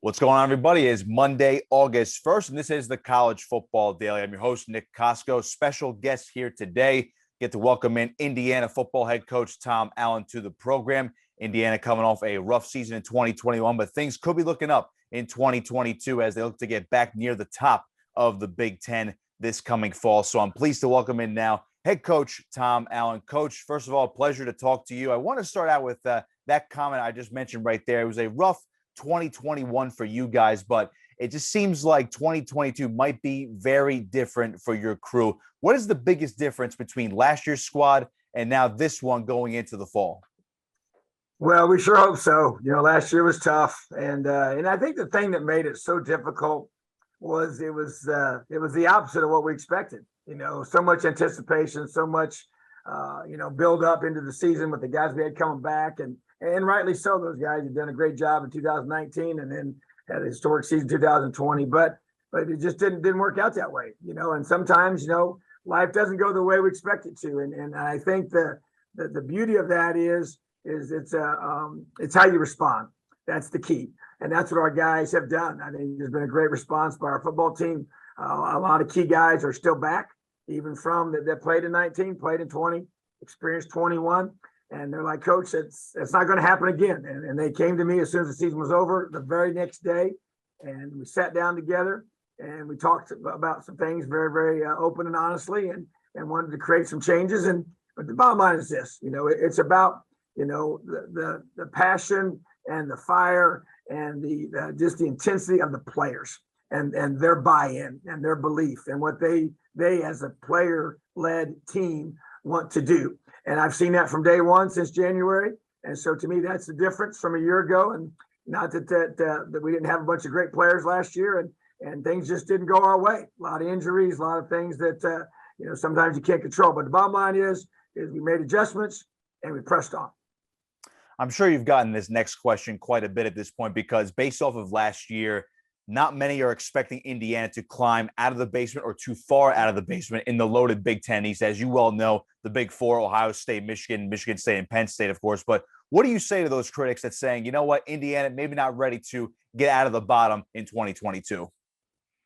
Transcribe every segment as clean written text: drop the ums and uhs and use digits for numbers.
What's going on, everybody? It's Monday, August 1st, and this is the College Football Daily. I'm your host, Nick Kosko. Special guest here today. Get to welcome in Indiana football head coach Tom Allen to the program. Indiana coming off a rough season in 2021, but things could be looking up in 2022 as they look to get back near the top of the Big Ten this coming fall. So I'm pleased to welcome in now head coach Tom Allen. Coach, first of all, pleasure to talk to you. I want to start out with that comment I just mentioned right there. It was a rough 2021 for you guys, but it just seems like 2022 might be very different for your crew. What is the biggest difference between last year's squad and now this one going into the fall? Well, we sure hope so. Last year was tough, and I think the thing that made it so difficult was it was the opposite of what we expected. So much anticipation, so much build up into the season with the guys we had coming back, and rightly so. Those guys had done a great job in 2019, and then had a historic season 2020. But it just didn't work out that way. And sometimes life doesn't go the way we expect it to, and I think the beauty of that is it's how you respond. That's the key. And that's what our guys have done. I think there's been a great response by our football team. A lot of key guys are still back, even from that played in 19, played in 20, experienced 21. And they're like, Coach, it's not going to happen again. And they came to me as soon as the season was over the very next day. And we sat down together and we talked about some things very, very open and honestly, and wanted to create some changes. But the bottom line is this, it's about, the passion and the fire and the just the intensity of the players and their buy-in and their belief and what they as a player-led team want to do. And I've seen that from day one since January. And so to me, that's the difference from a year ago. And not that we didn't have a bunch of great players last year and things just didn't go our way. A lot of injuries, a lot of things that, sometimes you can't control. But the bottom line is we made adjustments and we pressed on. I'm sure you've gotten this next question quite a bit at this point because based off of last year, not many are expecting Indiana to climb out of the basement or too far out of the basement in the loaded Big Ten East. As you well know, the Big Four, Ohio State, Michigan State, and Penn State, of course. But what do you say to those critics that's saying, you know what, Indiana maybe not ready to get out of the bottom in 2022?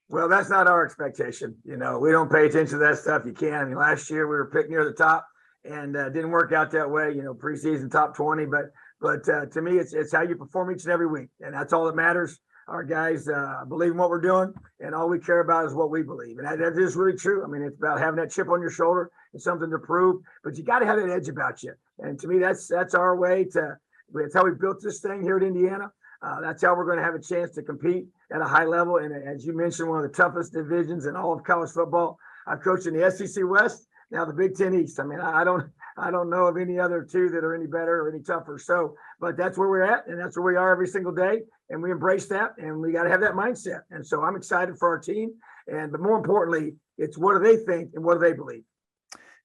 Well, that's not our expectation. We don't pay attention to that stuff. You can't. I mean, last year we were picked near the top and didn't work out that way, preseason top 20. But to me, it's how you perform each and every week. And that's all that matters. Our guys believe in what we're doing, and all we care about is what we believe. And that is really true. I mean, it's about having that chip on your shoulder and something to prove, but you got to have that edge about you. And to me, that's our way that's how we built this thing here at Indiana. That's how we're going to have a chance to compete at a high level. And as you mentioned, one of the toughest divisions in all of college football. I've coached in the SEC West, now the Big Ten East. I mean, I don't know of any other two that are any better or any tougher. So, but that's where we're at, and that's where we are every single day. And we embrace that, and we got to have that mindset. And so I'm excited for our team. But more importantly, it's what do they think and what do they believe?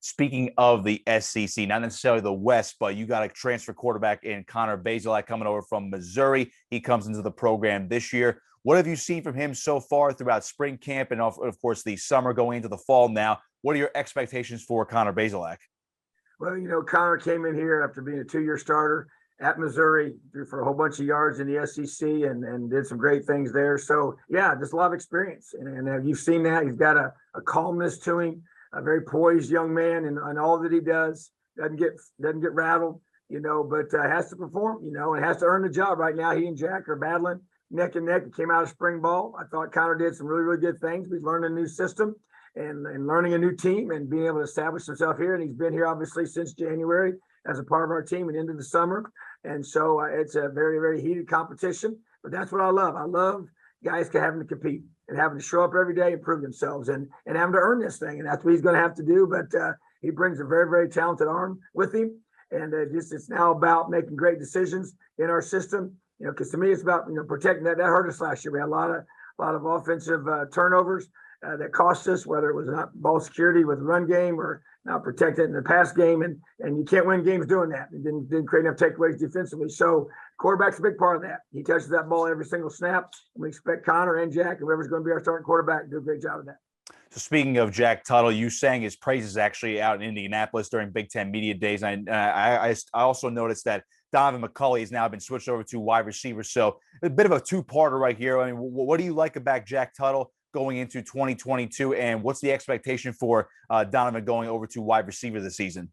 Speaking of the SEC, not necessarily the West, but you got a transfer quarterback in Connor Basilak coming over from Missouri. He comes into the program this year. What have you seen from him so far throughout spring camp and, of course, the summer going into the fall now? What are your expectations for Connor Basilak? Well, Connor came in here after being a 2-year starter at Missouri, threw for a whole bunch of yards in the SEC and did some great things there. So, yeah, just a lot of experience. And you've seen that. He's got a calmness to him, a very poised young man and all that he does. Doesn't get rattled, but has to perform, and has to earn the job. Right now, he and Jack are battling neck and neck. He came out of spring ball. I thought Connor did some really, really good things. He's learning a new system and learning a new team and being able to establish himself here. And he's been here, obviously, since January as a part of our team and into the summer. And so it's a very, very heated competition. But that's what I love. I love guys having to compete and having to show up every day and prove themselves and having to earn this thing. And that's what he's going to have to do. But he brings a very, very talented arm with him. And it's now about making great decisions in our system. Because to me, it's about protecting that. That hurt us last year. We had a lot of offensive turnovers that cost us, whether it was not ball security with the run game or not protected in the pass game. And you can't win games doing that. It didn't create enough takeaways defensively. So quarterback's a big part of that. He touches that ball every single snap. And we expect Connor and Jack, whoever's going to be our starting quarterback, to do a great job of that. So speaking of Jack Tuttle, you sang his praises actually out in Indianapolis during Big Ten Media Days. And I also noticed that Donovan McCulley has now been switched over to wide receiver. So a bit of a two-parter right here. I mean, what do you like about Jack Tuttle going into 2022, and what's the expectation for Donovan going over to wide receiver this season?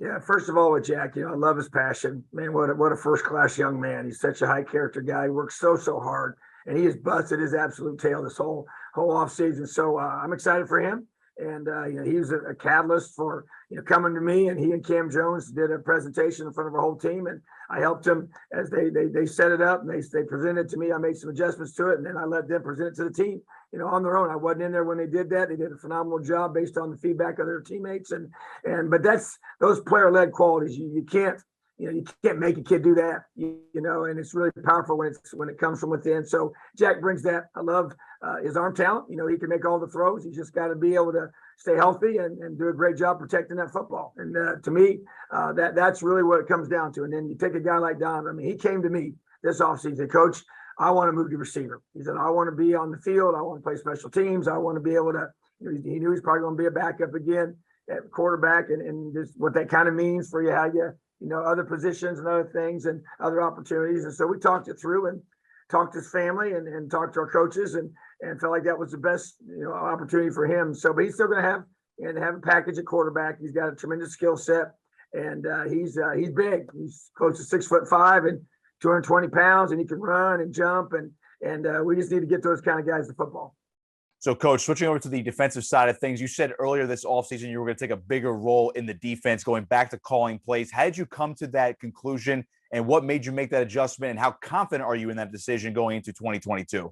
Yeah, first of all, with Jack, I love his passion. Man, what a first-class young man. He's such a high-character guy. He works so hard, and he has busted his absolute tail this whole offseason. So I'm excited for him. And he was a catalyst for coming to me, and he and Cam Jones did a presentation in front of our whole team, and I helped them as they set it up, and they presented it to me. I made some adjustments to it, and then I let them present it to the team on their own. I wasn't in there when they did that. They did a phenomenal job based on the feedback of their teammates, but that's those player-led qualities. You can't you can't make a kid do that, and it's really powerful when it comes from within. So Jack brings that. I love his arm talent. He can make all the throws. He's just got to be able to stay healthy and do a great job protecting that football. And to me, that's really what it comes down to. And then you take a guy like Donovan. I mean, he came to me this offseason, Coach, I want to move to receiver. He said, I want to be on the field. I want to play special teams. I want to be able to, he knew he's probably going to be a backup again at quarterback, and just what that kind of means for you, how you other positions and other things and other opportunities. And so we talked it through and talked to his family and talked to our coaches and felt like that was the best, opportunity for him. So, but he's still going to have a package at quarterback. He's got a tremendous skill set, and he's big. He's close to 6'5" and 220 pounds, and he can run and jump. And we just need to get those kind of guys to football. So, Coach, switching over to the defensive side of things, you said earlier this offseason you were going to take a bigger role in the defense, going back to calling plays. How did you come to that conclusion, and what made you make that adjustment, and how confident are you in that decision going into 2022?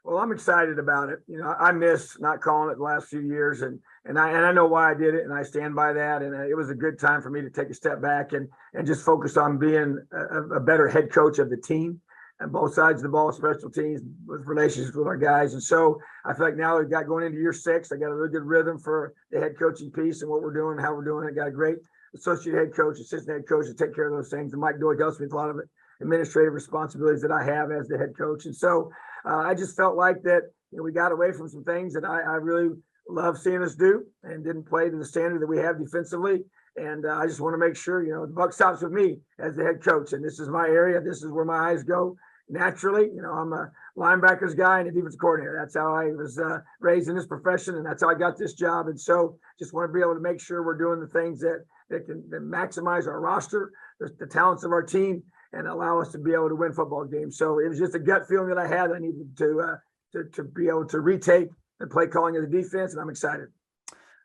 Well, I'm excited about it. I missed not calling it the last few years, and I know why I did it, and I stand by that. And it was a good time for me to take a step back and just focus on being a better head coach of the team. And both sides of the ball, special teams, with relationships with our guys. And so I feel like now we've got going into year 6. I got a really good rhythm for the head coaching piece and what we're doing, how we're doing it. Got a great associate head coach, assistant head coach to take care of those things. And Mike Doyle helps me with a lot of it, administrative responsibilities that I have as the head coach. And so I just felt like that we got away from some things that I really love seeing us do and didn't play to the standard that we have defensively. And I just want to make sure, the buck stops with me as the head coach. And this is my area. This is where my eyes go. Naturally, I'm a linebackers guy and a defensive coordinator. That's how I was raised in this profession, and that's how I got this job. And so just want to be able to make sure we're doing the things that can maximize our roster, the talents of our team, and allow us to be able to win football games. So it was just a gut feeling that I had. I needed to be able to retake the play calling of the defense, and I'm excited.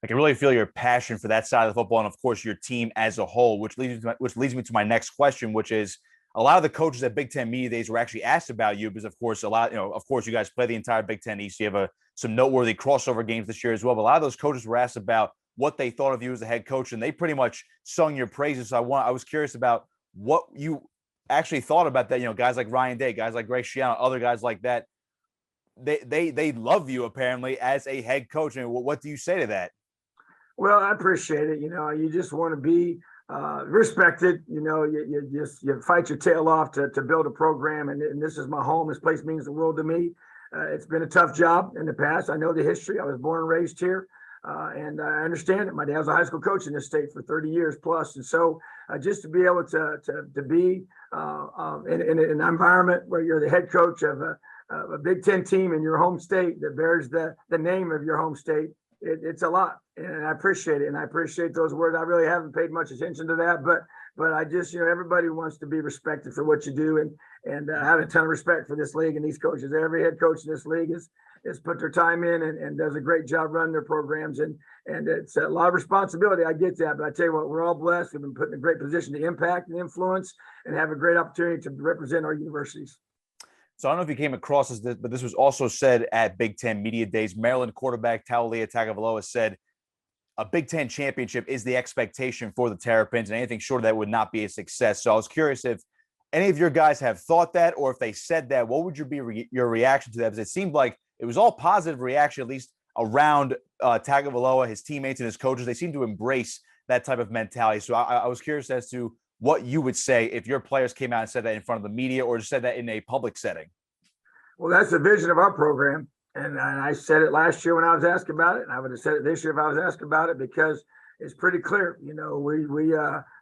I can really feel your passion for that side of the football, and of course your team as a whole, which leads me to my next question, which is, a lot of the coaches at Big Ten Media Days were actually asked about you because, of course, you guys play the entire Big Ten East. You have some noteworthy crossover games this year as well. But a lot of those coaches were asked about what they thought of you as a head coach, and they pretty much sung your praises. So I was curious about what you actually thought about that. Guys like Ryan Day, guys like Greg Schiano, other guys like that. They love you apparently as a head coach. And what do you say to that? Well, I appreciate it. You just want to be respected. You fight your tail off to build a program, and this is my home. This place means the world to me. It's been a tough job in the past. I know the history. I was born and raised here, and I understand it. My dad was a high school coach in this state for 30 years plus, and so just to be able to be in an environment where you're the head coach of a Big Ten team in your home state that bears the name of your home state. It's a lot, and I appreciate it, and I appreciate those words. I really haven't paid much attention to that, but I just, everybody wants to be respected for what you do, and I have a ton of respect for this league and these coaches. Every head coach in this league has put their time in and does a great job running their programs, and it's a lot of responsibility. I get that, but I tell you what, we're all blessed. We've been put in a great position to impact and influence and have a great opportunity to represent our universities. So I don't know if you came across this, but this was also said at Big Ten Media Days. Maryland quarterback Taulia Tagovailoa said a Big Ten championship is the expectation for the Terrapins, and anything short of that would not be a success. So I was curious if any of your guys have thought that, or if they said that, what would your reaction to that? Because it seemed like it was all positive reaction, at least around Tagovailoa, his teammates and his coaches. They seem to embrace that type of mentality. So I was curious as to what you would say if your players came out and said that in front of the media or just said that in a public setting. Well, that's the vision of our program. And I said it last year when I was asked about it, and I would have said it this year if I was asked about it, because is pretty clear. We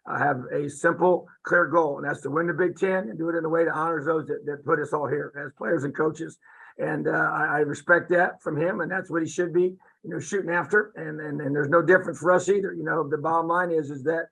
have a simple, clear goal, and that's to win the Big Ten and do it in a way that honors those that put us all here as players and coaches. And I respect that from him, and that's what he should be, shooting after. And there's no difference for us either. The bottom line is that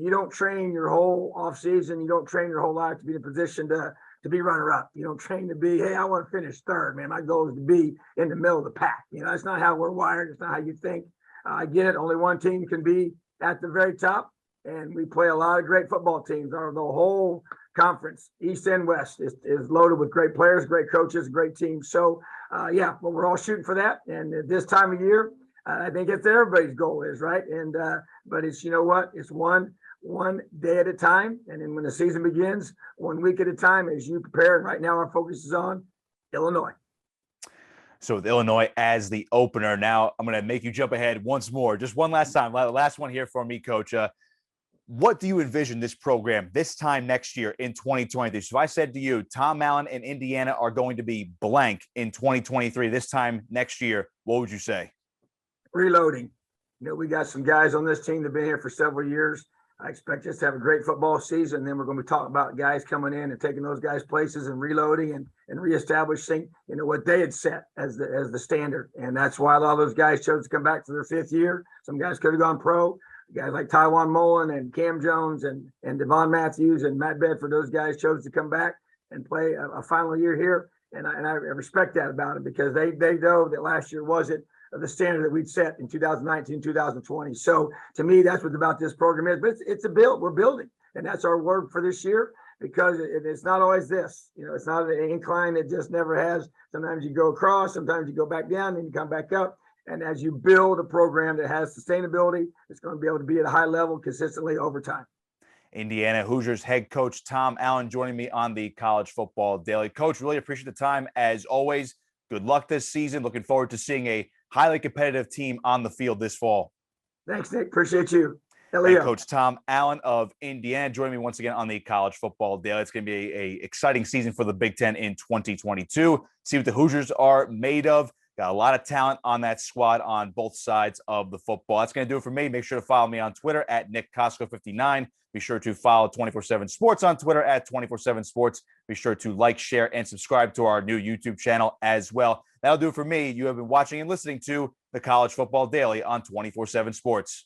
you don't train your whole off season, you don't train your whole life to be in a position to be runner up. You don't train to be, hey, I want to finish third, man. My goal is to be in the middle of the pack. That's not how we're wired. It's not how you think. I get it. Only one team can be at the very top, and we play a lot of great football teams. The whole conference, East and West, is loaded with great players, great coaches, great teams. So, well, we're all shooting for that. And at this time of year, I think it's everybody's goal is, right? And but it's, it's one day at a time. And then when the season begins, 1 week at a time as you prepare. And right now our focus is on Illinois. So with Illinois as the opener, now I'm going to make you jump ahead once more. Just one last time. Last one here for me, Coach. What do you envision this program this time next year in 2023? So if I said to you, Tom Allen and Indiana are going to be blank in 2023, this time next year, what would you say? Reloading. We got some guys on this team that have been here for several years. I expect us to have a great football season. Then we're going to be talking about guys coming in and taking those guys' places and reloading and reestablishing, what they had set as the standard. And that's why a lot of those guys chose to come back for their fifth year. Some guys could have gone pro. Guys like Tywan Mullen and Cam Jones and Devon Matthews and Matt Bedford, those guys chose to come back and play a final year here. And I respect that about it because they know that last year wasn't the standard that we'd set in 2019, 2020. So to me, that's what about this program is. But it's a build. We're building. And that's our word for this year because it's not always this. It's not an incline that just never has. Sometimes you go across, sometimes you go back down, then you come back up. And as you build a program that has sustainability, it's going to be able to be at a high level consistently over time. Indiana Hoosiers head coach Tom Allen joining me on the College Football Daily. Coach, really appreciate the time as always. Good luck this season. Looking forward to seeing a highly competitive team on the field this fall. Thanks, Nick. Appreciate you. And Coach Tom Allen of Indiana joining me once again on the College Football Daily. It's going to be an exciting season for the Big Ten in 2022. See what the Hoosiers are made of. Got a lot of talent on that squad on both sides of the football. That's going to do it for me. Make sure to follow me on Twitter at Nick Kosko 59. Be sure to follow 24/7 Sports on Twitter at 24/7 Sports. Be sure to like, share, and subscribe to our new YouTube channel as well. That'll do it for me. You have been watching and listening to the College Football Daily on 24/7 Sports.